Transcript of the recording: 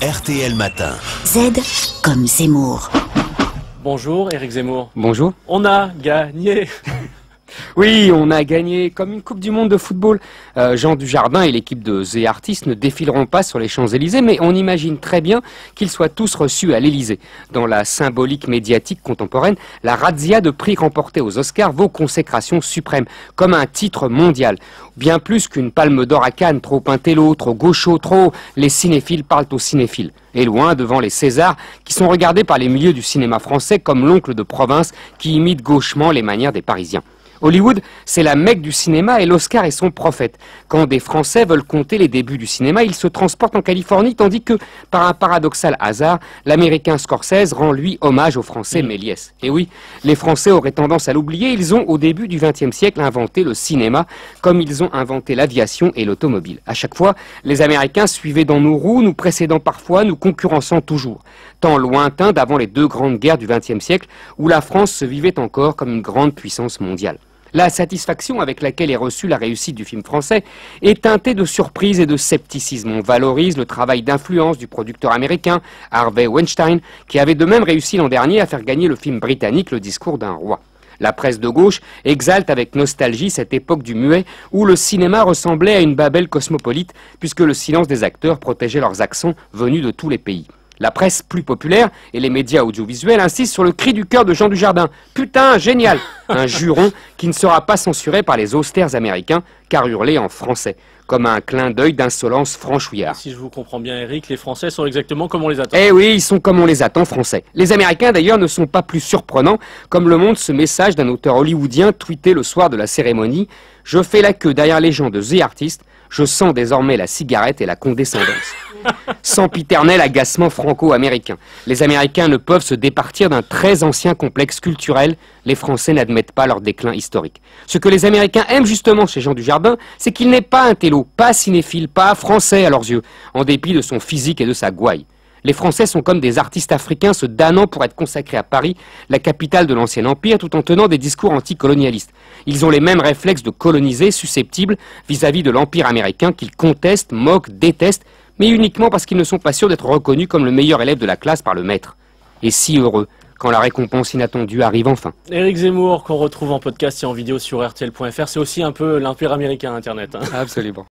RTL Matin. Z comme Zemmour. Bonjour Éric Zemmour. Bonjour. On a gagné. Oui, on a gagné comme une Coupe du Monde de football. Jean Dujardin et l'équipe de The Artist ne défileront pas sur les Champs-Élysées, mais on imagine très bien qu'ils soient tous reçus à l'Élysée. Dans la symbolique médiatique contemporaine, la razzia de prix remportés aux Oscars vaut consécration suprême, comme un titre mondial. Bien plus qu'une palme d'or à Cannes, trop intello, trop gaucho, trop... Les cinéphiles parlent aux cinéphiles. Et loin devant les Césars, qui sont regardés par les milieux du cinéma français comme l'oncle de province qui imite gauchement les manières des Parisiens. Hollywood, c'est la Mecque du cinéma et l'Oscar est son prophète. Quand des Français veulent compter les débuts du cinéma, ils se transportent en Californie, tandis que, par un paradoxal hasard, l'Américain Scorsese rend lui hommage au Français Méliès. Et oui, les Français auraient tendance à l'oublier, ils ont au début du XXe siècle inventé le cinéma, comme ils ont inventé l'aviation et l'automobile. À chaque fois, les Américains suivaient dans nos roues, nous précédant parfois, nous concurrençant toujours. Temps lointain d'avant les deux grandes guerres du XXe siècle, où la France se vivait encore comme une grande puissance mondiale. La satisfaction avec laquelle est reçue la réussite du film français est teintée de surprise et de scepticisme. On valorise le travail d'influence du producteur américain Harvey Weinstein, qui avait de même réussi l'an dernier à faire gagner le film britannique Le discours d'un roi. La presse de gauche exalte avec nostalgie cette époque du muet où le cinéma ressemblait à une Babel cosmopolite, puisque le silence des acteurs protégeait leurs accents venus de tous les pays. La presse plus populaire et les médias audiovisuels insistent sur le cri du cœur de Jean Dujardin. Putain, génial! Un juron qui ne sera pas censuré par les austères américains, car hurlé en français, comme un clin d'œil d'insolence franchouillard. Si je vous comprends bien Éric, les Français sont exactement comme on les attend. Eh oui, ils sont comme on les attend français. Les Américains d'ailleurs ne sont pas plus surprenants, comme le montre ce message d'un auteur hollywoodien tweeté le soir de la cérémonie. Je fais la queue derrière les gens de The Artist, je sens désormais la cigarette et la condescendance. Sempiternel agacement franco-américain. Les Américains ne peuvent se départir d'un très ancien complexe culturel. Les Français n'admettent pas leur déclin historique. Ce que les Américains aiment justement chez Jean Dujardin, c'est qu'il n'est pas intello, pas cinéphile, pas français à leurs yeux, en dépit de son physique et de sa gouaille. Les Français sont comme des artistes africains se damnant pour être consacrés à Paris, la capitale de l'ancien empire, tout en tenant des discours anticolonialistes. Ils ont les mêmes réflexes de colonisés susceptibles vis-à-vis de l'empire américain qu'ils contestent, moquent, détestent, mais uniquement parce qu'ils ne sont pas sûrs d'être reconnus comme le meilleur élève de la classe par le maître. Et si heureux quand la récompense inattendue arrive enfin. Éric Zemmour, qu'on retrouve en podcast et en vidéo sur RTL.fr, c'est aussi un peu l'empire américain Internet. Absolument.